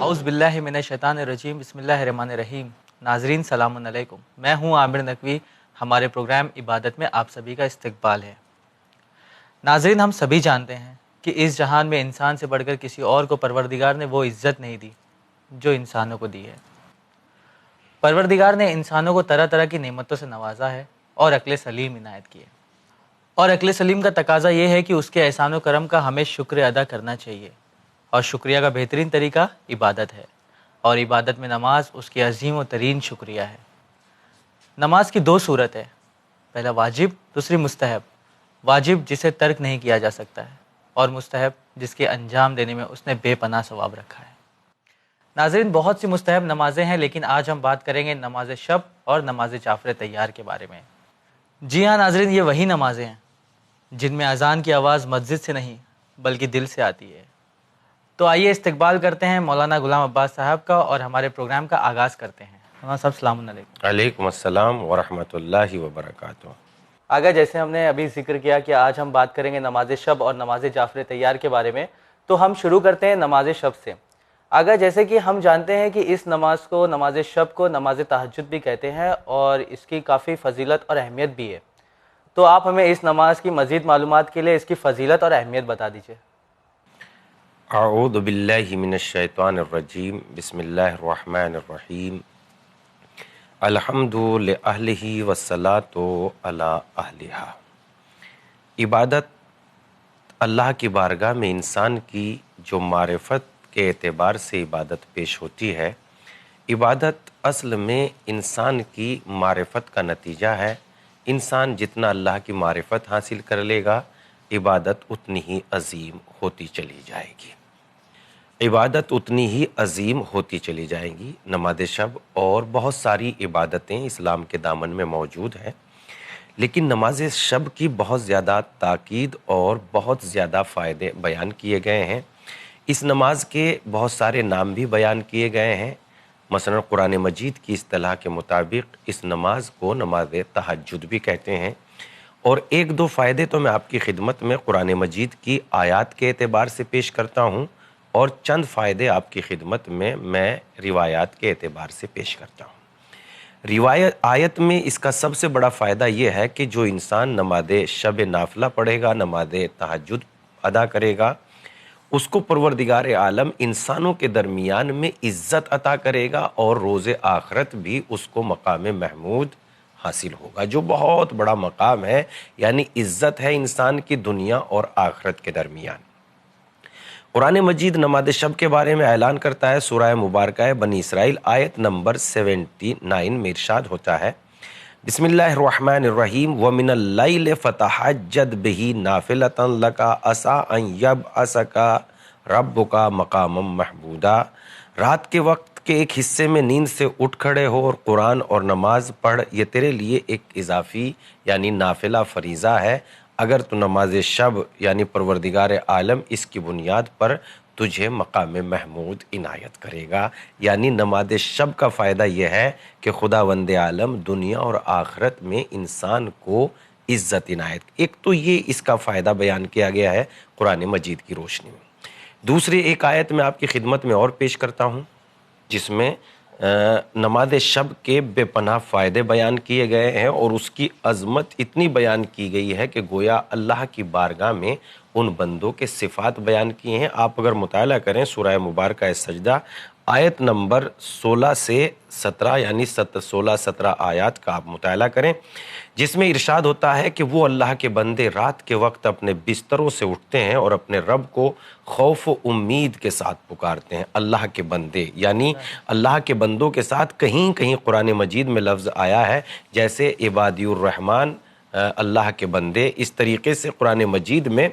اعوذ باللہ من الشیطان الرجیم، بسم اللہ الرحمن الرحیم۔ ناظرین سلام علیکم، میں ہوں عامر نقوی۔ ہمارے پروگرام عبادت میں آپ سبھی کا استقبال ہے۔ ناظرین، ہم سبھی جانتے ہیں کہ اس جہان میں انسان سے بڑھ کر کسی اور کو پروردگار نے وہ عزت نہیں دی جو انسانوں کو دی ہے۔ پروردگار نے انسانوں کو طرح طرح کی نعمتوں سے نوازا ہے اور عقل سلیم عنایت کی ہے، اور عقل سلیم کا تقاضا یہ ہے کہ اس کے احسان و کرم کا ہمیں شکر ادا کرنا چاہیے، اور شکریہ کا بہترین طریقہ عبادت ہے، اور عبادت میں نماز اس کی عظیم و ترین شکریہ ہے۔ نماز کی دو صورت ہے، پہلا واجب، دوسری مستحب۔ واجب جسے ترک نہیں کیا جا سکتا ہے، اور مستحب جس کے انجام دینے میں اس نے بے پناہ ثواب رکھا ہے۔ ناظرین، بہت سی مستحب نمازیں ہیں، لیکن آج ہم بات کریں گے نماز شب اور نماز جعفر طیار کے بارے میں۔ جی ہاں ناظرین، یہ وہی نمازیں ہیں جن میں اذان کی آواز مسجد سے نہیں بلکہ دل سے آتی ہے۔ تو آئیے استقبال کرتے ہیں مولانا غلام عباس صاحب کا، اور ہمارے پروگرام کا آغاز کرتے ہیں۔ مولانا صاحب السلام علیکم۔ علیکم السلام ورحمۃ اللہ وبرکاتہ۔ آگا جیسے ہم نے ابھی ذکر کیا کہ آج ہم بات کریں گے نماز شب اور نماز جعفر طیار کے بارے میں، تو ہم شروع کرتے ہیں نماز شب سے۔ آگا جیسے کہ ہم جانتے ہیں کہ اس نماز کو، نماز شب کو، نماز تہجد بھی کہتے ہیں، اور اس کی کافی فضیلت اور اہمیت بھی ہے۔ تو آپ ہمیں اس نماز کی مزید معلومات کے لیے اس کی فضیلت اور اہمیت بتا دیجیے۔ اعوذ باللہ من الشیطان الرجیم، بسم اللہ الرحمن الرحیم۔ الحمد لأہلہ والصلاۃ علی اہلہا۔ عبادت اللہ کی بارگاہ میں انسان کی جو معرفت کے اعتبار سے عبادت پیش ہوتی ہے، عبادت اصل میں انسان کی معرفت کا نتیجہ ہے۔ انسان جتنا اللہ کی معرفت حاصل کر لے گا، عبادت اتنی ہی عظیم ہوتی چلی جائے گی، عبادت اتنی ہی عظیم ہوتی چلی جائے گی۔ نماز شب اور بہت ساری عبادتیں اسلام کے دامن میں موجود ہیں، لیکن نماز شب کی بہت زیادہ تاکید اور بہت زیادہ فائدے بیان کیے گئے ہیں۔ اس نماز کے بہت سارے نام بھی بیان کیے گئے ہیں۔ مثلا قرآن مجید کی اصطلاح کے مطابق اس نماز کو نماز تہجد بھی کہتے ہیں۔ اور ایک دو فائدے تو میں آپ کی خدمت میں قرآن مجید کی آیات کے اعتبار سے پیش کرتا ہوں، اور چند فائدے آپ کی خدمت میں روایات کے اعتبار سے پیش کرتا ہوں۔ آیت میں اس کا سب سے بڑا فائدہ یہ ہے کہ جو انسان نماز شب نافلہ پڑھے گا، نماز تہجد ادا کرے گا، اس کو پروردگار عالم انسانوں کے درمیان میں عزت عطا کرے گا، اور روز آخرت بھی اس کو مقام محمود حاصل ہوگا، جو بہت بڑا مقام ہے، یعنی عزت ہے انسان کی دنیا اور آخرت کے درمیان۔ قرآن مجید نماز شب کے بارے میں اعلان کرتا ہے، سورہ مبارکہ بنی اسرائیل آیت نمبر 79 میں ارشاد ہوتا ہے، بسم اللہ الرحمن الرحیم، وَمِنَ اللَّيْلِ فَتَحَجَّدْ بِهِ نَافِلَةً لَكَ عَسَىٰ أَن يَبْعَثَكَ رَبُّكَ مَقَامًا مَحْمُودًا۔ رات کے وقت کے ایک حصے میں نیند سے اٹھ کھڑے ہو اور قرآن اور نماز پڑھ، یہ تیرے لیے ایک اضافی یعنی نافلہ فریضہ ہے، اگر تو نماز شب یعنی پروردگار عالم اس کی بنیاد پر تجھے مقام محمود عنایت کرے گا۔ یعنی نماز شب کا فائدہ یہ ہے کہ خداوند عالم دنیا اور آخرت میں انسان کو عزت عنایت۔ ایک تو یہ اس کا فائدہ بیان کیا گیا ہے قرآن مجید کی روشنی میں۔ دوسری ایک آیت میں آپ کی خدمت میں اور پیش کرتا ہوں، جس میں نماز شب کے بے پناہ فائدے بیان کیے گئے ہیں، اور اس کی عظمت اتنی بیان کی گئی ہے کہ گویا اللہ کی بارگاہ میں ان بندوں کے صفات بیان کیے ہیں۔ آپ اگر مطالعہ کریں سورہ مبارکہ سجدہ آیت نمبر 16 سے 17 یعنی 16-17 آیات کا آپ مطالعہ کریں، جس میں ارشاد ہوتا ہے کہ وہ اللہ کے بندے رات کے وقت اپنے بستروں سے اٹھتے ہیں اور اپنے رب کو خوف و امید کے ساتھ پکارتے ہیں۔ اللہ کے بندے یعنی اللہ کے بندوں کے ساتھ کہیں کہیں قرآن مجید میں لفظ آیا ہے، جیسے عبادی الرحمن اللہ کے بندے، اس طریقے سے قرآن مجید میں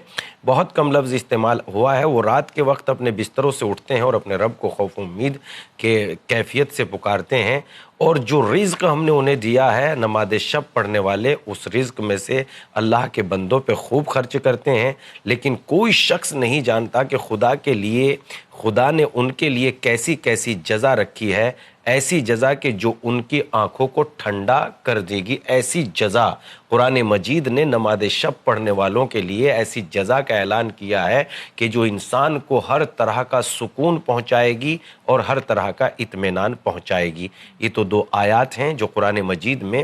بہت کم لفظ استعمال ہوا ہے۔ وہ رات کے وقت اپنے بستروں سے اٹھتے ہیں اور اپنے رب کو خوف و امید کے کیفیت سے پکارتے ہیں، اور جو رزق ہم نے انہیں دیا ہے، نماز شب پڑھنے والے اس رزق میں سے اللہ کے بندوں پہ خوب خرچ کرتے ہیں۔ لیکن کوئی شخص نہیں جانتا کہ خدا نے ان کے لیے کیسی کیسی جزا رکھی ہے، ایسی جزا کہ جو ان کی آنکھوں کو ٹھنڈا کر دے گی۔ ایسی جزا قرآن مجید نے نماز شب پڑھنے والوں کے لیے ایسی جزا کا اعلان کیا ہے کہ جو انسان کو ہر طرح کا سکون پہنچائے گی اور ہر طرح کا اطمینان پہنچائے گی۔ یہ تو 2 آیات ہیں جو قرآن مجید میں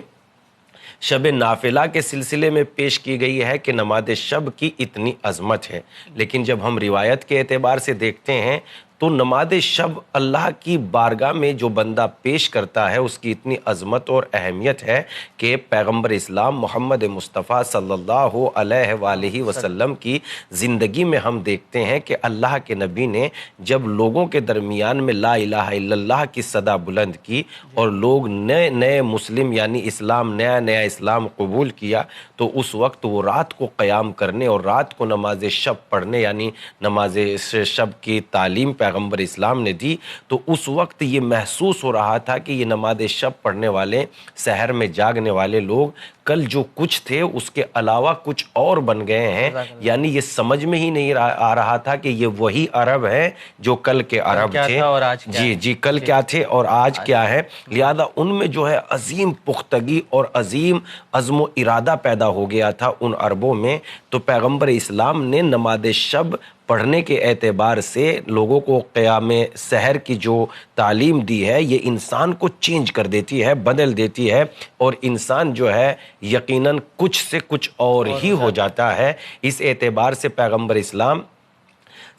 شب نافلہ کے سلسلے میں پیش کی گئی ہے کہ نماز شب کی اتنی عظمت ہے، لیکن جب ہم روایت کے اعتبار سے دیکھتے ہیں تو نماز شب اللہ کی بارگاہ میں جو بندہ پیش کرتا ہے اس کی اتنی عظمت اور اہمیت ہے کہ پیغمبر اسلام محمد مصطفیٰ صلی اللہ علیہ وآلہ وسلم کی زندگی میں ہم دیکھتے ہیں کہ اللہ کے نبی نے جب لوگوں کے درمیان میں لا الہ الا اللہ کی صدا بلند کی اور لوگ نئے نئے مسلم یعنی اسلام نیا نیا اسلام قبول کیا تو اس وقت وہ رات کو قیام کرنے اور رات کو نماز شب پڑھنے یعنی نماز شب کی تعلیم پیغمبر اسلام نے دی، تو اس وقت یہ محسوس ہو رہا تھا کہ یہ نماز شب پڑھنے والے، سحر میں جاگنے والے لوگ کل جو کچھ تھے اس کے علاوہ کچھ اور بن گئے ہیں، یعنی یہ سمجھ میں ہی نہیں آ رہا تھا کہ یہ وہی عرب ہے جو کل کے عرب تھے، جی کل کیا تھے اور آج کیا ہے۔ لہذا ان میں جو ہے عظیم پختگی اور عظیم عزم و ارادہ پیدا ہو گیا تھا ان عربوں میں، تو پیغمبر اسلام نے نماز شب پڑھنے کے اعتبار سے لوگوں کو قیام سحر کی جو تعلیم دی ہے یہ انسان کو چینج کر دیتی ہے، بدل دیتی ہے، اور انسان جو ہے یقیناً کچھ سے کچھ اور ہی ہو جاتا ہے۔ اس اعتبار سے پیغمبر اسلام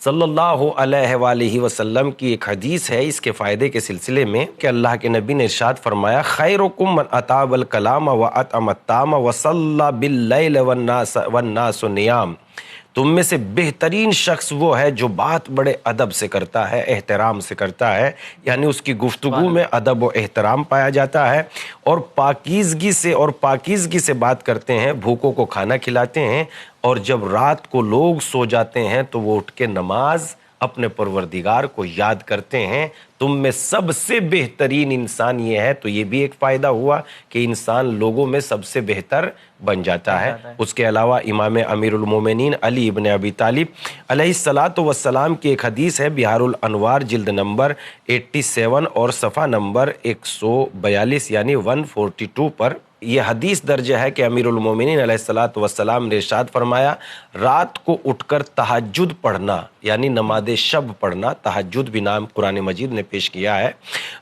صلی اللہ علیہ وآلہ وسلم کی ایک حدیث ہے اس کے فائدے کے سلسلے میں کہ اللہ کے نبی نے ارشاد فرمایا خیرکم من اطاب الکلام واطعم الطعام وصلی باللیل والناس نیام، تم میں سے بہترین شخص وہ ہے جو بات بڑے ادب سے کرتا ہے، احترام سے کرتا ہے، یعنی اس کی گفتگو میں ادب و احترام پایا جاتا ہے، اور پاکیزگی سے بات کرتے ہیں، بھوکوں کو کھانا کھلاتے ہیں، اور جب رات کو لوگ سو جاتے ہیں تو وہ اٹھ کے نماز اپنے پروردگار کو یاد کرتے ہیں۔ تم میں سب سے بہترین انسان یہ ہے، تو یہ بھی ایک فائدہ ہوا کہ انسان لوگوں میں سب سے بہتر بن جاتا ہے۔ اس کے علاوہ امام امیر المومنین علی ابن ابی طالب علیہ الصلاۃ والسلام کی ایک حدیث ہے بہار الانوار جلد نمبر 87 اور صفحہ نمبر 142 یعنی 142 پر یہ حدیث درج ہے کہ امیر المومنین علیہ الصلاۃ والسلام نے ارشاد فرمایا رات کو اٹھ کر تہجد پڑھنا یعنی نماز شب پڑھنا، تہجد بھی نام قرآن مجید نے پیش کیا ہے،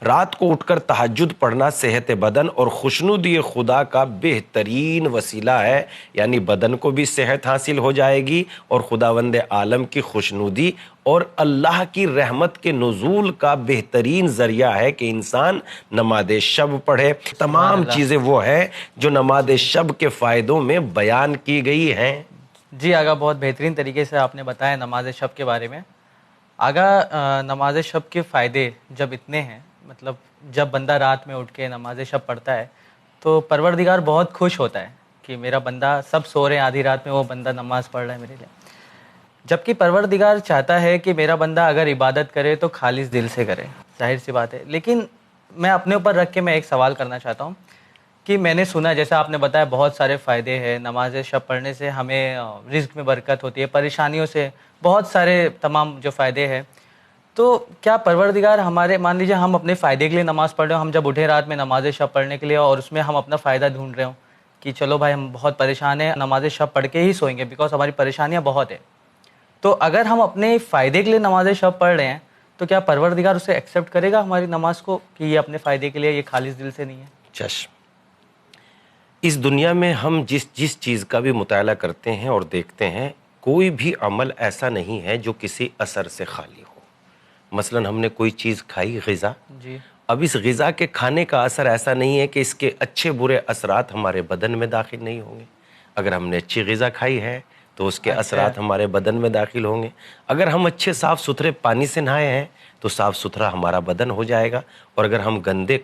رات کو اٹھ کر تہجد پڑھنا صحت بدن اور خوشنودی خدا کا بہترین وسیلہ ہے، یعنی بدن کو بھی صحت حاصل ہو جائے گی اور خداوند عالم کی خوشنودی اور اللہ کی رحمت کے نزول کا بہترین ذریعہ ہے کہ انسان نماز شب پڑھے۔ تمام چیزیں وہ ہے جو نماز شب کے فائدوں میں بیان کی گئی ہیں۔ جی آگا، بہت بہترین طریقے سے آپ نے بتایا نماز شب کے بارے میں۔ آگا، نماز شب کے فائدے جب اتنے ہیں، مطلب جب بندہ رات میں اٹھ کے نماز شب پڑھتا ہے تو پروردگار بہت خوش ہوتا ہے کہ میرا بندہ، سب سو رہے ہیں آدھی رات میں، وہ بندہ نماز پڑھ رہا ہے میرے لیے، جبکہ پروردگار چاہتا ہے کہ میرا بندہ اگر عبادت کرے تو خالص دل سے کرے، ظاہر سی بات ہے۔ لیکن میں اپنے اوپر رکھ کے میں ایک سوال کرنا چاہتا ہوں کہ میں نے سنا، جیسا آپ نے بتایا بہت سارے فائدے ہیں، نماز شب پڑھنے سے ہمیں رزق میں برکت ہوتی ہے، پریشانیوں سے بہت سارے تمام جو فائدے ہیں، تو کیا پروردگار ہمارے، مان لیجیے ہم اپنے فائدے کے لیے نماز پڑھ رہے ہوں، ہم جب اٹھے رات میں نماز شب پڑھنے کے لیے اور اس میں ہم اپنا فائدہ ڈھونڈ رہے ہوں کہ چلو بھائی ہم بہت پریشان ہیں، نماز شب پڑھ کے ہی سوئیں گے بیکاز ہماری پریشانیاں بہت ہیں، تو اگر ہم اپنے فائدے کے لیے نماز شب پڑھ رہے ہیں تو کیا پروردگار اسے ایکسیپٹ کرے گا ہماری نماز کو کہ یہ اپنے فائدے کے لیے، یہ خالص دل سے نہیں ہے؟ چشم، اس دنیا میں ہم جس چیز کا بھی مطالعہ کرتے ہیں اور دیکھتے ہیں، کوئی بھی عمل ایسا نہیں ہے جو کسی اثر سے خالی ہو۔ مثلا ہم نے کوئی چیز کھائی، غذا، جی، اب اس غذا کے کھانے کا اثر ایسا نہیں ہے کہ اس کے اچھے برے اثرات ہمارے بدن میں داخل نہیں ہوں گے۔ اگر ہم نے اچھی غذا کھائی ہے تو اس کے اثرات ہمارے بدن میں داخل ہوں گے۔ اگر ہم اچھے صاف ستھرے پانی سے نہائے ہیں تو صاف ستھرا ہمارا بدن ہو جائے گا، اور اگر ہم گندے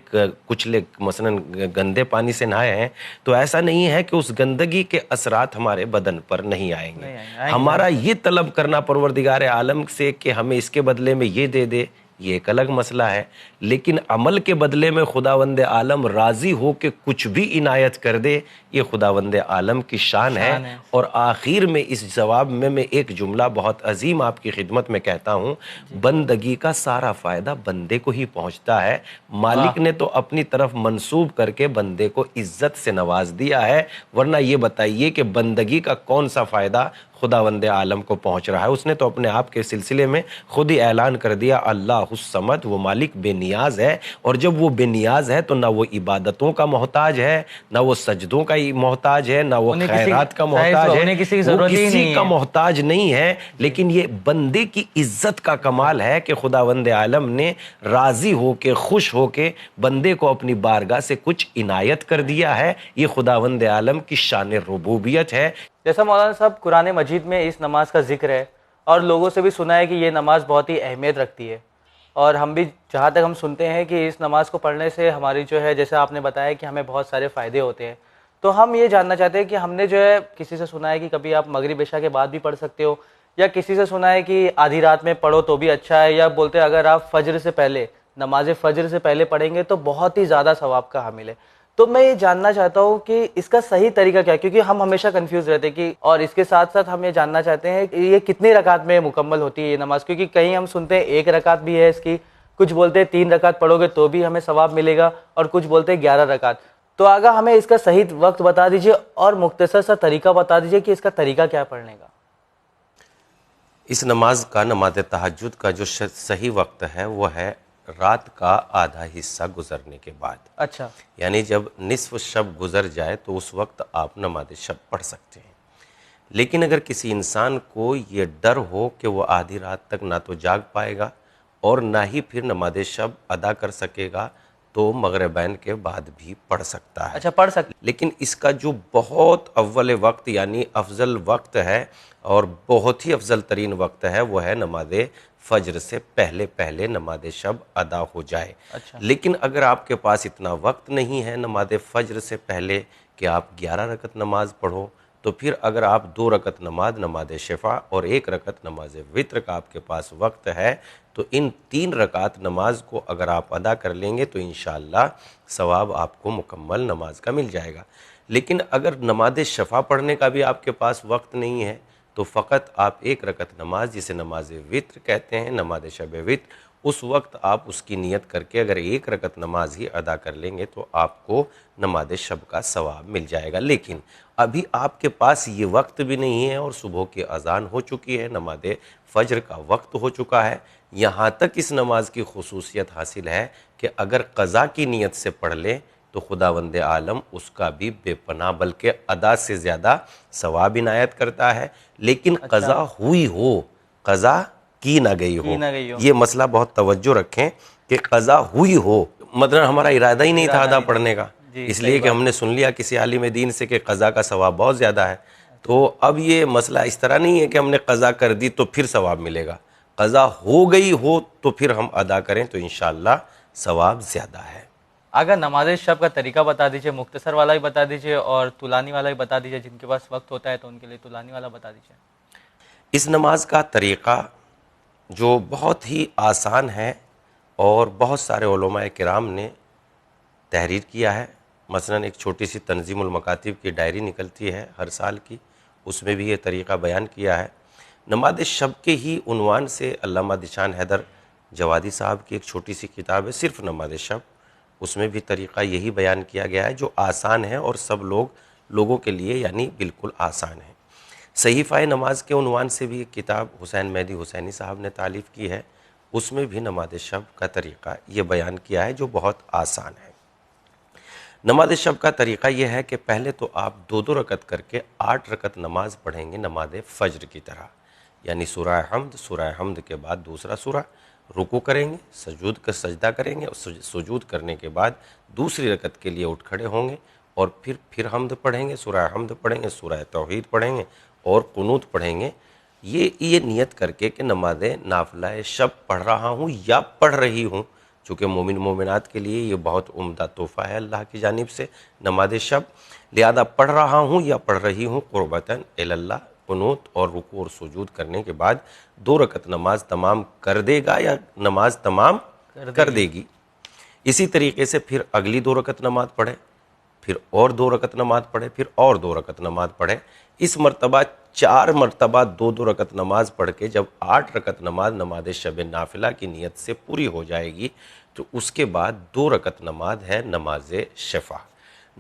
کچلے مثلا گندے پانی سے نہائے ہیں تو ایسا نہیں ہے کہ اس گندگی کے اثرات ہمارے بدن پر نہیں آئیں گے۔ ہمارا یہ طلب کرنا پروردگار عالم سے کہ ہمیں اس کے بدلے میں یہ دے دے، یہ ایک الگ مسئلہ ہے، لیکن عمل کے بدلے میں خداوند عالم راضی ہو کے کچھ بھی عنایت کر دے، یہ خداوند عالم کی شان ہے۔ اور آخر میں اس جواب میں ایک جملہ بہت عظیم آپ کی خدمت میں کہتا ہوں، بندگی کا سارا فائدہ بندے کو ہی پہنچتا ہے، مالک نے تو اپنی طرف منسوب کر کے بندے کو عزت سے نواز دیا ہے، ورنہ یہ بتائیے کہ بندگی کا کون سا فائدہ خداوند عالم کو پہنچ رہا ہے. اس نے تو اپنے آپ کے سلسلے میں خود ہی اعلان کر دیا اللہ الصمد، وہ مالک بے نیاز ہے. اور جب وہ بے نیاز ہے تو نہ وہ عبادتوں کا محتاج ہے، نہ وہ سجدوں کا محتاج ہے، نہ وہ خیرات کا محتاج ہے، وہ کسی کا محتاج نہیں ہے. لیکن یہ بندے کی عزت کا کمال ہے کہ خداوند عالم نے راضی ہو کے، خوش ہو کے بندے کو اپنی بارگاہ سے کچھ عنایت کر دیا ہے. یہ خداوند عالم کی شان ربوبیت ہے. جیسا مولانا صاحب قرآن مجید میں اس نماز کا ذکر ہے اور لوگوں سے بھی سنا ہے کہ یہ نماز بہت ہی اہمیت رکھتی ہے، اور ہم بھی جہاں تک ہم سنتے ہیں کہ اس نماز کو پڑھنے سے ہماری جو ہے، جیسے آپ نے بتایا کہ ہمیں بہت سارے فائدے ہوتے ہیں. تو ہم یہ جاننا چاہتے ہیں کہ ہم نے جو ہے کسی سے سنا ہے کہ کبھی آپ مغرب عشاء کے بعد بھی پڑھ سکتے ہو، یا کسی سے سنا ہے کہ آدھی رات میں پڑھو تو بھی اچھا ہے، یا بولتے ہیں اگر آپ فجر سے پہلے، نماز فجر سے پہلے پڑھیں گے تو بہت ہی زیادہ ثواب کا حامل ہے. تو میں یہ جاننا چاہتا ہوں کہ اس کا صحیح طریقہ کیا ہے، کیونکہ ہم ہمیشہ کنفیوز رہتے ہیں کہ، اور اس کے ساتھ ساتھ ہم یہ جاننا چاہتے ہیں کہ یہ کتنی رکعت میں مکمل ہوتی ہے یہ نماز، کیونکہ کہیں ہم سنتے ہیں 1 رکعت بھی ہے اس کی، کچھ بولتے ہیں 3 رکعت پڑھو گے تو بھی ہمیں ثواب ملے گا، اور کچھ بولتے ہیں 11 رکعت. تو آگا ہمیں اس کا صحیح وقت بتا دیجئے اور مختصر سا طریقہ بتا دیجئے کہ اس کا طریقہ کیا پڑھنے کا. اس نماز کا، نماز تہجد کا جو صحیح وقت ہے وہ ہے رات کا آدھا حصہ گزرنے کے بعد. اچھا، یعنی جب نصف شب گزر جائے تو اس وقت آپ نماز شب پڑھ سکتے ہیں. لیکن اگر کسی انسان کو یہ ڈر ہو کہ وہ آدھی رات تک نہ تو جاگ پائے گا اور نہ ہی پھر نماز شب ادا کر سکے گا تو مغربین کے بعد بھی پڑھ سکتا ہے. اچھا پڑھ سکتے. لیکن اس کا جو بہت اول وقت یعنی افضل وقت ہے اور بہت ہی افضل ترین وقت ہے وہ ہے نماز فجر سے پہلے پہلے نماز شب ادا ہو جائے. اچھا. لیکن اگر آپ کے پاس اتنا وقت نہیں ہے نماز فجر سے پہلے کہ آپ 11 رکعت نماز پڑھو، تو پھر اگر آپ 2 رکعت نماز شفا اور 1 رکعت نماز وتر کا آپ کے پاس وقت ہے تو ان 3 رکعت نماز کو اگر آپ ادا کر لیں گے تو انشاءاللہ ثواب آپ کو مکمل نماز کا مل جائے گا. لیکن اگر نماز شفا پڑھنے کا بھی آپ کے پاس وقت نہیں ہے تو فقط آپ 1 رکعت نماز جسے نماز وتر کہتے ہیں، نماز شب وتر، اس وقت آپ اس کی نیت کر کے اگر 1 رکعت نماز ہی ادا کر لیں گے تو آپ کو نماز شب کا ثواب مل جائے گا. لیکن ابھی آپ کے پاس یہ وقت بھی نہیں ہے اور صبح کی اذان ہو چکی ہے، نماز فجر کا وقت ہو چکا ہے. یہاں تک اس نماز کی خصوصیت حاصل ہے کہ اگر قضا کی نیت سے پڑھ لیں تو خداوند عالم اس کا بھی بے پناہ بلکہ ادا سے زیادہ ثواب عنایت کرتا ہے. لیکن قضا ہوئی ہو، قضا کی نہ گئی ہو. یہ مسئلہ بہت توجہ رکھیں کہ قضا ہوئی ہو، مطلب ہمارا ارادہ ہی نہیں تھا ادا پڑھنے کا، اس لیے کہ ہم نے سن لیا کسی عالم دین سے کہ قضا کا ثواب بہت زیادہ ہے. تو اب یہ مسئلہ اس طرح نہیں ہے کہ ہم نے قضا کر دی تو پھر ثواب ملے گا. قضا ہو گئی ہو تو پھر ہم ادا کریں تو انشاءاللہ ثواب زیادہ ہے. اگر نماز شب کا طریقہ بتا دیجئے، مختصر والا ہی بتا دیجئے اور طولانی والا ہی بتا دیجئے، جن کے پاس وقت ہوتا ہے تو ان کے لیے طولانی والا بتا دیجئے. اس نماز کا طریقہ جو بہت ہی آسان ہے اور بہت سارے علماء کرام نے تحریر کیا ہے. مثلا ایک چھوٹی سی تنظیم المکاتب کی ڈائری نکلتی ہے ہر سال کی، اس میں بھی یہ طریقہ بیان کیا ہے. نماز شب کے ہی عنوان سے علامہ ذیشان حیدر جوادی صاحب کی ایک چھوٹی سی کتاب ہے صرف نماز شب، اس میں بھی طریقہ یہی بیان کیا گیا ہے جو آسان ہے اور سب لوگوں کے لیے یعنی بالکل آسان ہے. صحیفہ نماز کے عنوان سے بھی ایک کتاب حسین مہدی حسینی صاحب نے تالیف کی ہے، اس میں بھی نماز شب کا طریقہ یہ بیان کیا ہے جو بہت آسان ہے. نماز شب کا طریقہ یہ ہے کہ پہلے تو آپ 2 رکعت کر کے 8 رکعت نماز پڑھیں گے نماز فجر کی طرح، یعنی سورہ حمد کے بعد دوسرا سورہ، رکوع کریں گے، سجود کا سجدہ کریں گے، اور سجود کرنے کے بعد دوسری رکعت کے لیے اٹھ کھڑے ہوں گے اور پھر حمد پڑھیں گے، سورہ حمد پڑھیں گے، سورہ توحید پڑھیں گے اور قنوت پڑھیں گے. یہ نیت کر کے کہ نماز نافلہ شب پڑھ رہا ہوں یا پڑھ رہی ہوں، چونکہ مومن مومنات کے لیے یہ بہت عمدہ تحفہ ہے اللہ کی جانب سے نماز شب، لہذا پڑھ رہا ہوں یا پڑھ رہی ہوں قربتاً اللہ، قنوت اور رکوع اور سجود کرنے کے بعد 2 رکعت نماز تمام کر دے گا یا نماز تمام کر دے گی. اسی طریقے سے پھر اگلی 2 رکعت نماز پڑھے، پھر اور 2 رکعت نماز پڑھے، پھر اور 2 رکعت نماز پڑھے. اس مرتبہ 4 مرتبہ 2 رکعت نماز پڑھ کے جب 8 رکعت نماز شب نافلہ کی نیت سے پوری ہو جائے گی تو اس کے بعد 2 رکعت نماز ہے نماز شفا.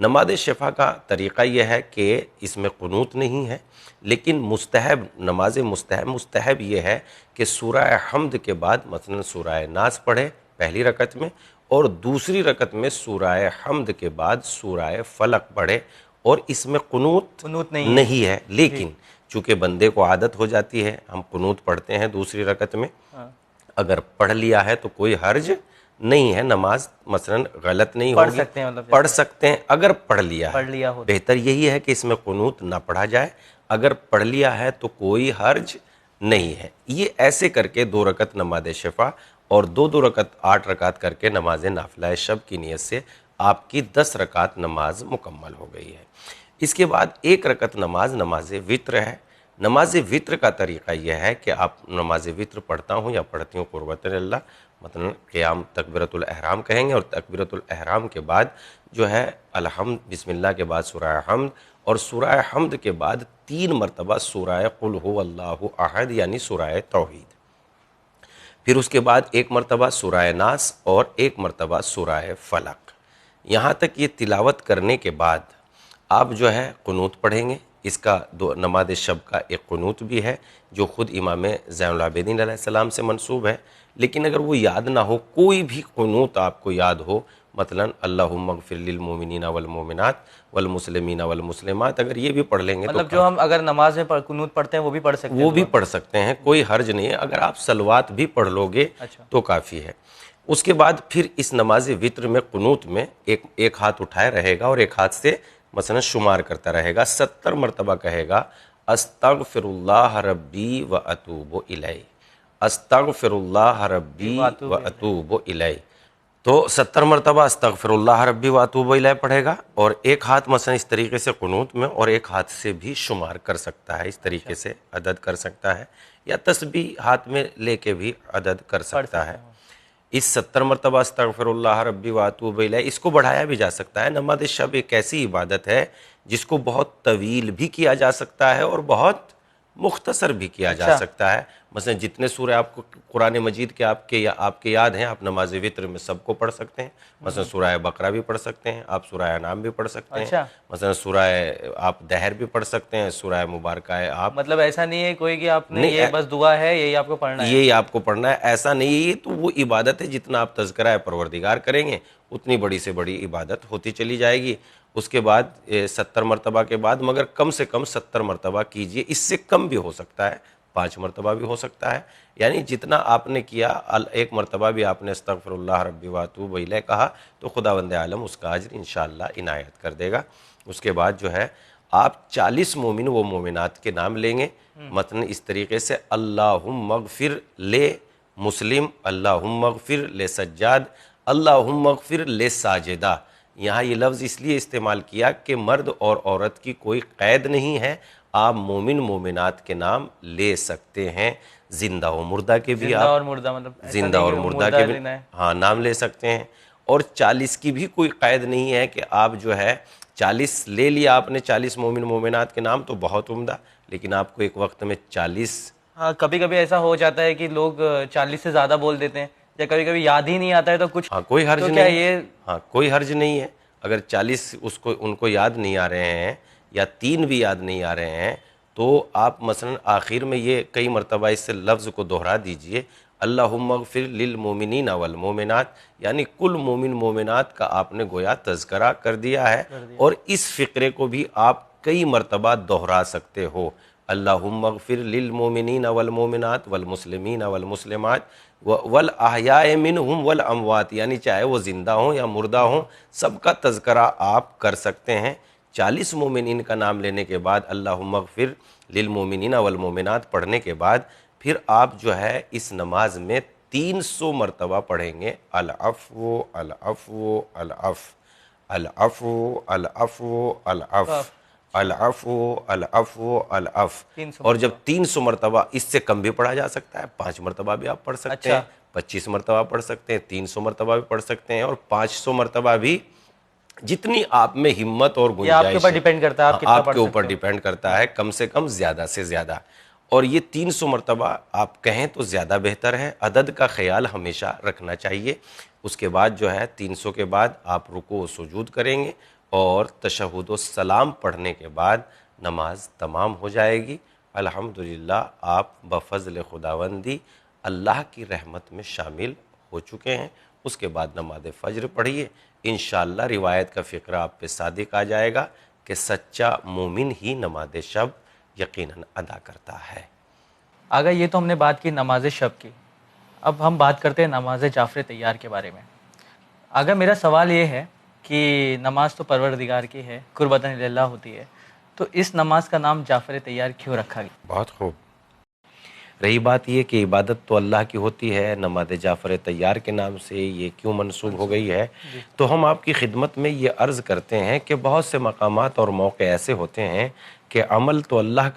نماز شفا کا طریقہ یہ ہے کہ اس میں قنوت نہیں ہے، لیکن مستحب نماز مستحب یہ ہے کہ سورہ حمد کے بعد مثلا سورہ ناس پڑھے پہلی رکعت میں، اور دوسری رکعت میں سورہ حمد کے بعد سورہ فلق پڑھے، اور اس میں قنوت نہیں ہے، لیکن چونکہ بندے کو عادت ہو جاتی ہے، ہم قنوت پڑھتے ہیں دوسری رکعت میں، اگر پڑھ لیا ہے تو کوئی حرج نہیں ہے، نماز مثلا غلط نہیں ہوگی، پڑھ سکتے ہیں اگر پڑھ لیا ہے۔ بہتر یہی ہے کہ اس میں قنوت نہ پڑھا جائے، اگر پڑھ لیا ہے تو کوئی حرج نہیں ہے۔ یہ ایسے کر کے 2 رکعت نماز شفا اور 2 رکعت 8 رکعت کر کے نماز نافلہ شب کی نیت سے آپ کی 10 رکعت نماز مکمل ہو گئی ہے۔ اس کے بعد 1 رکعت نماز وطر ہے۔ نماز وطر کا طریقہ یہ ہے کہ آپ نماز وطر پڑھتا ہوں یا پڑھتی ہوں قربت اللہ، مثلا قیام تکبیرۃ الاحرام کہیں گے، اور تکبیرۃ الاحرام کے بعد جو ہے الحمد بسم اللہ کے بعد سورہ حمد، اور سورہ حمد کے بعد 3 مرتبہ سورہ قل هو اللہ احد یعنی سورہ توحید، پھر اس کے بعد 1 مرتبہ سورہ ناس اور 1 مرتبہ سورہ فلق۔ یہاں تک یہ تلاوت کرنے کے بعد آپ جو ہے قنوت پڑھیں گے۔ اس کا نماز شب کا ایک قنوت بھی ہے جو خود امام زین العابدین علیہ السلام سے منسوب ہے، لیکن اگر وہ یاد نہ ہو، کوئی بھی قنوت آپ کو یاد ہو، مثلا اللہم اغفر للمؤمنین والمؤمنات والمسلمین والمسلمات، اگر یہ بھی پڑھ لیں گے تو مطلب جو ہم اگر نماز میں قنوت پڑھتے ہیں وہ بھی پڑھ سکتے ہیں، وہ بھی پڑھ سکتے ہیں، کوئی حرج نہیں ہے، اگر آپ صلوات بھی پڑھ لو گے تو کافی ہے۔ اس کے بعد پھر اس نماز وطر میں قنوت میں ایک ہاتھ اٹھائے رہے گا اور ایک ہاتھ سے مثلا شمار کرتا رہے گا، 70 مرتبہ کہے گا استغفر اللہ ربی و اتوب الیہ، استغفر اللہ ربی و اتوب الیہ، تو 70 مرتبہ استغفر اللہ ربی و اتوب الیہ پڑھے گا، اور ایک ہاتھ مثلا اس طریقے سے قنوت میں اور ایک ہاتھ سے بھی شمار کر سکتا ہے، اس طریقے سے عدد کر سکتا ہے، یا تسبیح ہاتھ میں لے کے بھی عدد کر سکتا ہے۔ اس 70 مرتبہ استغفر اللہ ربی و اتوب الیہ اس کو بڑھایا بھی جا سکتا ہے۔ نماز شب ایک ایسی عبادت ہے جس کو بہت طویل بھی کیا جا سکتا ہے اور بہت مختصر بھی کیا جا سکتا ہے۔ مثلا جتنے سورہ آپ کو قرآن مجید کے آپ کے یاد ہیں، آپ نماز وطر میں سب کو پڑھ سکتے ہیں۔ مثلا سورہ بقرہ بھی پڑھ سکتے ہیں، آپ سورہ انعام بھی پڑھ سکتے ہیں، مثلا سورہ آپ دہر بھی پڑھ سکتے ہیں، سورہ مبارکہ ہے آپ، مطلب ایسا نہیں ہے کوئی کہ آپ نے یہ بس دعا ہے یہی آپ کو پڑھنا ہے، یہی آپ کو پڑھنا ہے، ایسا نہیں ہے۔ یہ تو وہ عبادت ہے جتنا آپ تذکرہ پروردگار کریں گے اتنی بڑی سے بڑی عبادت ہوتی چلی جائے گی۔ اس کے بعد 70 مرتبہ کے بعد، مگر کم سے کم 70 مرتبہ کیجئے، اس سے کم بھی ہو سکتا ہے، 5 مرتبہ بھی ہو سکتا ہے، یعنی جتنا آپ نے کیا، 1 مرتبہ بھی آپ نے استغفر اللہ ربی و اتوب الیہ کہا تو خداوند عالم اس کا اجر انشاءاللہ عنایت کر دے گا۔ اس کے بعد جو ہے آپ 40 مومن و مومنات کے نام لیں گے، مثلا اس طریقے سے اللہم اغفر لے مسلم، اللہم اغفر لے سجاد، اللہم اغفر لے ساجدہ۔ یہاں یہ لفظ اس لیے استعمال کیا کہ مرد اور عورت کی کوئی قید نہیں ہے، آپ مومن مومنات کے نام لے سکتے ہیں، زندہ و مردہ کے بھی، آپ زندہ اور مردہ کے بھی ہاں نام لے سکتے ہیں، اور 40 کی بھی کوئی قید نہیں ہے کہ آپ جو ہے 40 لے لیا آپ نے 40 مومن مومنات کے نام تو بہت عمدہ، لیکن آپ کو ایک وقت میں 40، ہاں کبھی کبھی ایسا ہو جاتا ہے کہ لوگ 40 سے زیادہ بول دیتے ہیں، یا کبھی کبھی یاد ہی نہیں آتا ہے تو کچھ، ہاں کوئی حرج تو نہیں، یہ ہاں کوئی حرج نہیں ہے، اگر 40 ان کو یاد نہیں آ رہے ہیں یا 3 بھی یاد نہیں آ رہے ہیں تو آپ مثلا آخر میں یہ کئی مرتبہ اس سے لفظ کو دہرا دیجئے، اللہم اغفر للمؤمنین والمؤمنات، یعنی کل مومن مومنات کا آپ نے گویا تذکرہ کر دیا ہے، اور اس فقرے کو بھی آپ کئی مرتبہ دہرا سکتے ہو، اللہم اغفر للمؤمنین والمؤمنات والمسلمین والمسلمات والاحیاء منہم والاموات، یعنی چاہے وہ زندہ ہوں یا مردہ ہوں سب کا تذکرہ آپ کر سکتے ہیں۔ 40 مومنین کا نام لینے کے بعد اللہم اغفر للمؤمنین والمؤمنات پڑھنے کے بعد پھر آپ جو ہے اس نماز میں 300 مرتبہ پڑھیں گے العفو العفو العفو العفو العفو العفو العفو العفو العفو، اور جب 300 مرتبہ، اس سے کم بھی پڑھا جا سکتا ہے، 5 مرتبہ بھی آپ پڑھ سکتے ہیں، 25 مرتبہ پڑھ سکتے ہیں، 300 مرتبہ بھی پڑھ سکتے ہیں، اور 500 مرتبہ بھی، جتنی آپ میں ہمت اور گنجائش ہے، آپ کے اوپر ڈیپینڈ کرتا ہے، آپ کے اوپر ڈیپینڈ کرتا ہے، کم سے کم زیادہ سے زیادہ، اور یہ 300 مرتبہ آپ کہیں تو زیادہ بہتر ہے، عدد کا خیال ہمیشہ رکھنا چاہیے۔ اس کے بعد جو ہے 300 کے بعد آپ رکوع و سجود کریں گے، اور تشہد و سلام پڑھنے کے بعد نماز تمام ہو جائے گی۔ الحمدللہ آپ بفضل خداوندی اللہ کی رحمت میں شامل ہو چکے ہیں۔ اس کے بعد نماز فجر پڑھیے، انشاءاللہ روایت کا فقرہ آپ پہ صادق آ جائے گا کہ سچا مومن ہی نماز شب یقیناً ادا کرتا ہے۔ آگا یہ تو ہم نے بات کی نماز شب کی، اب ہم بات کرتے ہیں نماز جعفر طیار کے بارے میں۔ آگا میرا سوال یہ ہے کہ نماز تو پروردگار کی ہے، قربتاً اللہ ہوتی ہے، تو اس نماز کا نام جعفر طیار کیوں رکھا گیا؟ بہت خوب۔ رہی بات یہ کہ عبادت تو اللہ کی ہوتی ہے، نماز جعفر طیار کے نام سے یہ کیوں منسوب ہو گئی ہے، تو ہم آپ کی خدمت میں یہ عرض کرتے ہیں کہ بہت سے مقامات اور موقع ایسے ہوتے ہیں کہ عمل تو اللہ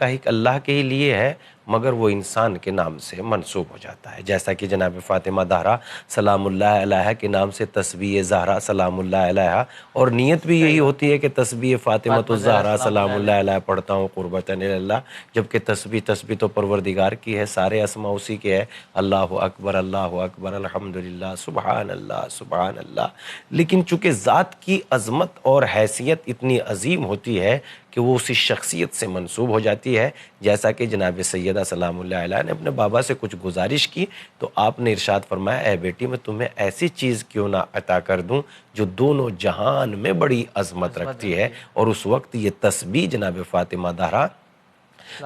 کے ہی لیے ہے، مگر وہ انسان کے نام سے منسوب ہو جاتا ہے، جیسا کہ جناب فاطمہ زہرا سلام اللہ علیہا کے نام سے تسبیح زہرا سلام اللہ علیہا، اور نیت بھی یہی ہوتی ہے کہ تسبیح فاطمہ الزہرا سلام اللہ علیہا پڑھتا ہوں قربتاً اللہ، جبکہ تسبیح تو پروردگار کی ہے، سارے اسماء اسی کے ہے، اللہ اکبر الحمدللہ سبحان اللہ۔ لیکن چونکہ ذات کی عظمت اور حیثیت اتنی عظیم ہوتی ہے کہ وہ اسی شخصیت سے منسوب ہو جاتی ہے، جیسا کہ جناب سیدہ سلام اللہ علیہ نے اپنے بابا سے کچھ گزارش کی تو آپ نے ارشاد فرمایا، اے بیٹی میں تمہیں ایسی چیز کیوں نہ عطا کر دوں جو دونوں جہان میں بڑی عظمت رکھتی ہے، اور اس وقت یہ تسبیح جناب فاطمہ زہرا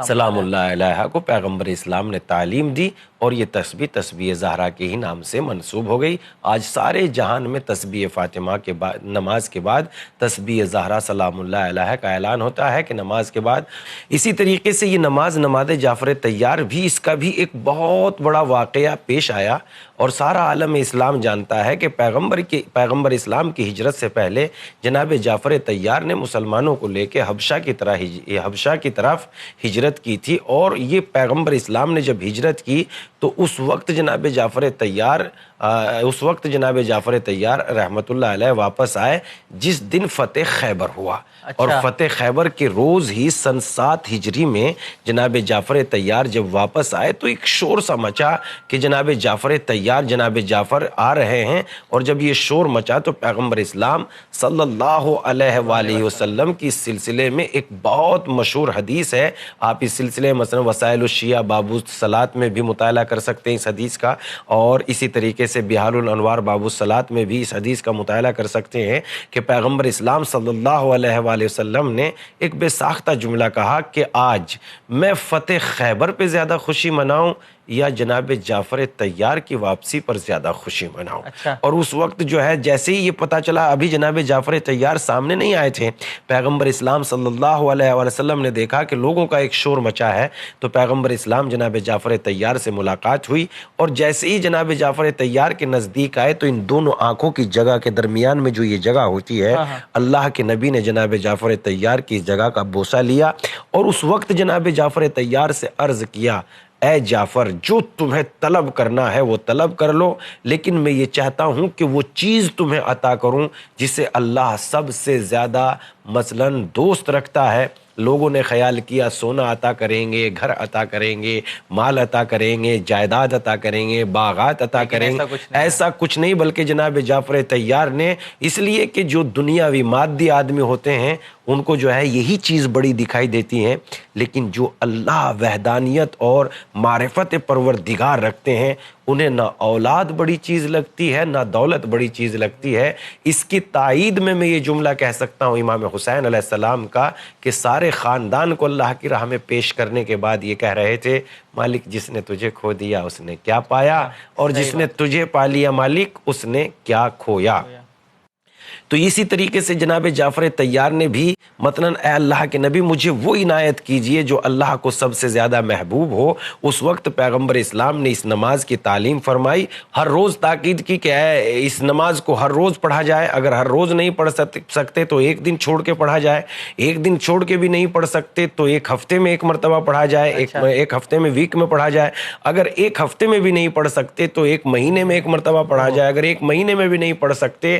سلام اللہ علیہ کو پیغمبر اسلام نے تعلیم دی، اور یہ تسبیح زہرا کے ہی نام سے منسوب ہو گئی۔ آج سارے جہان میں تسبیح فاطمہ کے بعد نماز کے بعد تسبیح زہرا سلام اللہ علیہ کا اعلان ہوتا ہے کہ نماز کے بعد۔ اسی طریقے سے یہ نماز جعفر طیار بھی، اس کا بھی ایک بہت بڑا واقعہ پیش آیا، اور سارا عالم اسلام جانتا ہے کہ پیغمبر اسلام کی ہجرت سے پہلے جناب جعفر طیار نے مسلمانوں کو لے کے حبشہ کی طرف ہجرت کی تھی، اور یہ پیغمبر اسلام نے جب ہجرت کی تو اس وقت جناب جعفر طیار رحمت اللہ علیہ واپس آئے جس دن فتح خیبر ہوا۔ اور فتح خیبر کے روز ہی سن 7 ہجری میں جناب جعفر طیار جب واپس آئے تو ایک شور سا مچا کہ جناب جعفر آ رہے ہیں، اور جب یہ شور مچا تو پیغمبر اسلام صلی اللہ علیہ وآلہ وسلم کی سلسلے میں ایک بہت مشہور حدیث ہے، آپ اس سلسلے میں مثلا وسائل الشیعہ باب الصلاۃ میں بھی مطالعہ کر سکتے ہیں اس حدیث کا، اور اسی طریقے سے بحار الانوار باب الصلاۃ میں بھی اس حدیث کا مطالعہ کر سکتے ہیں کہ پیغمبر اسلام صلی اللہ علیہ وآلہ وسلم نے ایک بے ساختہ جملہ کہا کہ آج میں فتح خیبر پہ زیادہ خوشی مناؤں یا جناب جعفر طیار کی واپسی پر زیادہ خوشی مناؤں۔ اور اس وقت جو ہے جیسے ہی یہ پتا چلا، ابھی جناب جعفر طیار سامنے نہیں آئے تھے، پیغمبر اسلام صلی اللہ علیہ وسلم نے دیکھا کہ لوگوں کا ایک شور مچا ہے، تو پیغمبر اسلام جناب جعفر طیار سے ملاقات ہوئی، اور جیسے ہی جناب جعفر طیار کے نزدیک آئے تو ان دونوں آنکھوں کی جگہ کے درمیان میں جو یہ جگہ ہوتی ہے، اللہ کے نبی نے جناب جعفر طیار کی اس جگہ کا بوسہ لیا، اور اس وقت جناب جعفر طیار سے عرض کیا، اے جعفر جو تمہیں طلب کرنا ہے وہ طلب کر لو، لیکن میں یہ چاہتا ہوں کہ وہ چیز تمہیں عطا کروں جسے اللہ سب سے زیادہ مثلاً دوست رکھتا ہے۔ لوگوں نے خیال کیا سونا عطا کریں گے، گھر عطا کریں گے، مال عطا کریں گے، جائیداد عطا کریں گے، باغات عطا کریں گے، ایسا کچھ نہیں، بلکہ جناب جعفر طیار نے، اس لیے کہ جو دنیاوی مادی آدمی ہوتے ہیں ان کو جو ہے یہی چیز بڑی دکھائی دیتی ہیں، لیکن جو اللہ وحدانیت اور معرفت پروردگار رکھتے ہیں انہیں نہ اولاد بڑی چیز لگتی ہے نہ دولت بڑی چیز لگتی ہے۔ اس کی تائید میں یہ جملہ کہہ سکتا ہوں امام حسین علیہ السلام کا کہ سارے خاندان کو اللہ کی راہ میں پیش کرنے کے بعد یہ کہہ رہے تھے، مالک جس نے تجھے کھو دیا اس نے کیا پایا، اور جس نے تجھے پا لیا مالک اس نے کیا کھویا۔ تو اسی طریقے سے جناب جعفر طیار نے بھی مثلاً اے اللہ کے نبی مجھے وہ عنایت کیجئے جو اللہ کو سب سے زیادہ محبوب ہو۔ اس وقت پیغمبر اسلام نے اس نماز کی تعلیم فرمائی، ہر روز تاکید کی کہ اے اس نماز کو ہر روز پڑھا جائے، اگر ہر روز نہیں پڑھ سکتے تو ایک دن چھوڑ کے پڑھا جائے، ایک دن چھوڑ کے بھی نہیں پڑھ سکتے تو ایک ہفتے میں ایک مرتبہ پڑھا جائے، ایک ہفتے میں ویک میں پڑھا جائے، اگر ایک ہفتے میں بھی نہیں پڑھ سکتے تو ایک مہینے میں ایک مرتبہ پڑھا جائے، اگر ایک مہینے میں بھی نہیں پڑھ سکتے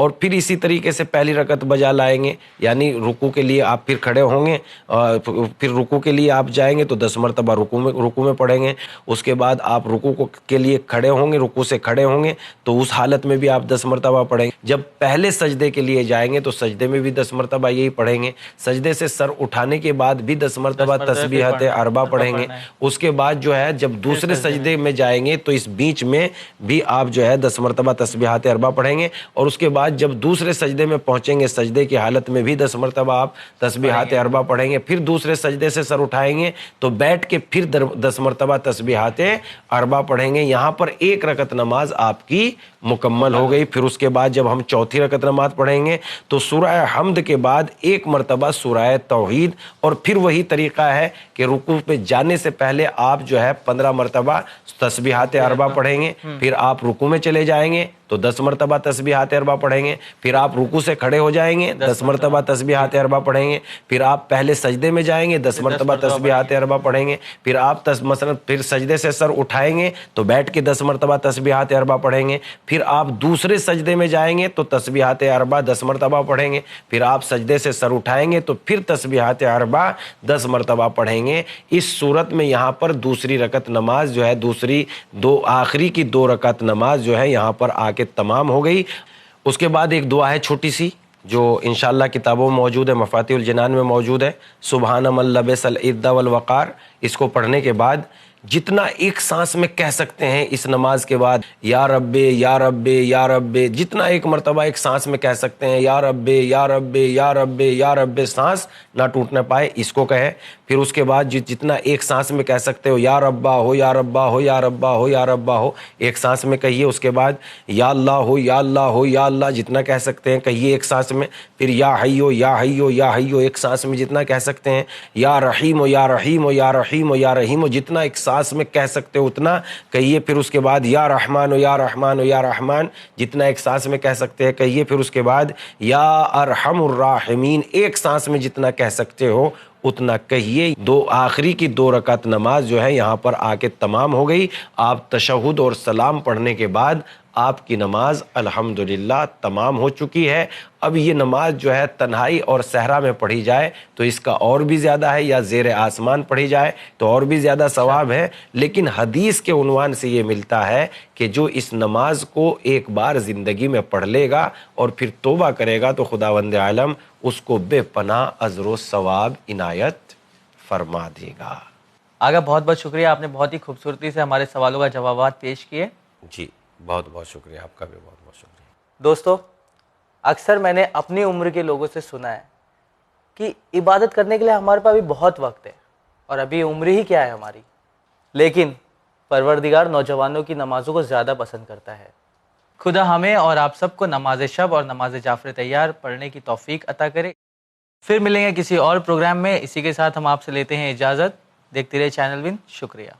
اور پھر اسی طریقے سے پہلی رکعت بجا لائیں گے، یعنی رکوع کے لیے آپ پھر کھڑے ہوں گے، پھر رکوع کے لیے آپ جائیں گے تو 10 مرتبہ رکوع میں پڑھیں گے، اس کے بعد آپ رکوع کے لیے کھڑے ہوں گے، رکوع سے کھڑے ہوں گے تو اس حالت میں بھی آپ 10 مرتبہ پڑھیں گے۔ جب پہلے سجدے کے لیے جائیں گے تو سجدے میں بھی 10 مرتبہ یہی پڑھیں گے، سجدے سے سر اٹھانے کے بعد بھی 10 مرتبہ تسبیحات اربع پڑھیں گے۔ اس کے بعد جو ہے جب دوسرے سجدے میں جائیں گے تو اس بیچ میں بھی آپ جو ہے 10 مرتبہ تسبیحات اربع پڑھیں گے، اور اس کے بعد جب دوسرے سجدے میں پہنچیں گے سجدے کی حالت میں بھی 10 مرتبہ آپ تسبیحات اربع پڑھیں گے، پھر دوسرے سجدے سے سر اٹھائیں گے تو بیٹھ کے پھر 10 مرتبہ تسبیحات اربع پڑھیں گے۔ یہاں پر ایک رکعت نماز آپ کی مکمل ہو گئی۔ پھر اس کے بعد جب ہم چوتھی رکعت نماز پڑھیں گے تو سورہ حمد کے بعد ایک مرتبہ سورہ توحید، اور پھر وہی طریقہ ہے کہ رکوع پہ جانے سے پہلے آپ جو ہے 15 مرتبہ تسبیحات اربع پڑھیں گے، پھر آپ رکوع میں چلے جائیں گے تو 10 مرتبہ تسبیحات اربع پڑھیں گے، پھر آپ رکوع سے کھڑے ہو جائیں گے 10 مرتبہ تسبیحات اربع پڑھیں گے، پھر آپ پہلے سجدے میں جائیں گے 10 مرتبہ تسبیحات اربع پڑھیں گے، پھر آپ مثلا پھر سجدے سے سر اٹھائیں گے تو بیٹھ کے 10 مرتبہ تسبیحات اربع پڑھیں گے، پھر آپ دوسرے سجدے میں جائیں گے تو تسبیحات اربع 10 مرتبہ پڑھیں گے، پھر آپ سجدے سے سر اٹھائیں گے تو پھر تسبیحات اربع 10 مرتبہ پڑھیں گے۔ اس صورت میں یہاں پر دوسری رکعت نماز جو ہے آخری کی 2 رکعت نماز جو ہے یہاں پر آ کے تمام ہو گئی۔ اس کے بعد ایک دعا ہے چھوٹی سی جو انشاءاللہ کتابوں میں موجود ہے، مفاتیح الجنان میں موجود ہے، سبحان من لبس العز والوقار۔ اس کو پڑھنے کے بعد جتنا ایک سانس میں کہہ سکتے ہیں اس نماز کے بعد یا رب یا رب یا رب، جتنا ایک مرتبہ ایک سانس میں کہہ سکتے ہیں یا رب یا رب یا رب یا رب، سانس نہ ٹوٹنے پائے اس کو کہے۔ پھر اس کے بعد جتنا ایک سانس میں کہہ سکتے ہو یا ربا ہو یا ربا ہو یا ربا ہو یا ربا ہو، ایک سانس میں کہیے۔ اس کے بعد یا اللہ ہو یا اللہ ہو یا اللہ، جتنا کہہ سکتے ہیں کہیے ایک سانس میں۔ پھر یا حیو یا حیو یا حیو، ایک سانس میں جتنا کہہ سکتے ہیں۔ یا رحیم یا رحیم یا رحیم یا رحیم، جتنا ایک سانس میں کہہ سکتے ہو اتنا کہیے۔ پھر اس کے بعد یا رحمان یا رحمان یا رحمان، جتنا ایک سانس میں کہہ سکتے ہیں کہیے۔ پھر اس کے بعد یا ارحم الراحمین، ایک سانس میں جتنا کہہ سکتے ہو اتنا کہیے۔ آخری کی 2 رکعت نماز جو ہے یہاں پر آ کے تمام ہو گئی۔ آپ تشہد اور سلام پڑھنے کے بعد آپ کی نماز الحمدللہ تمام ہو چکی ہے۔ اب یہ نماز جو ہے تنہائی اور صحرا میں پڑھی جائے تو اس کا اور بھی زیادہ ہے، یا زیر آسمان پڑھی جائے تو اور بھی زیادہ ثواب ہے، لیکن حدیث کے عنوان سے یہ ملتا ہے کہ جو اس نماز کو ایک بار زندگی میں پڑھ لے گا اور پھر توبہ کرے گا تو خداوند عالم اس کو بے پناہ اجر و ثواب عنایت فرما دے گا۔ آگا بہت بہت شکریہ، آپ نے بہت ہی خوبصورتی سے ہمارے سوالوں کا جوابات پیش کیے۔ جی بہت بہت شکریہ، آپ کا بھی بہت بہت شکریہ۔ دوستو، اکثر میں نے اپنی عمر کے لوگوں سے سنا ہے کہ عبادت کرنے کے لیے ہمارے پاس ابھی بہت وقت ہے اور ابھی عمر ہی کیا ہے ہماری، لیکن پروردگار نوجوانوں کی نمازوں کو زیادہ پسند کرتا ہے۔ خدا ہمیں اور آپ سب کو نماز شب اور نماز جعفر طیار پڑھنے کی توفیق عطا کرے۔ پھر ملیں گے کسی اور پروگرام میں، اسی کے ساتھ ہم آپ سے لیتے ہیں اجازت۔ دیکھتے رہے چینل ون، شکریہ۔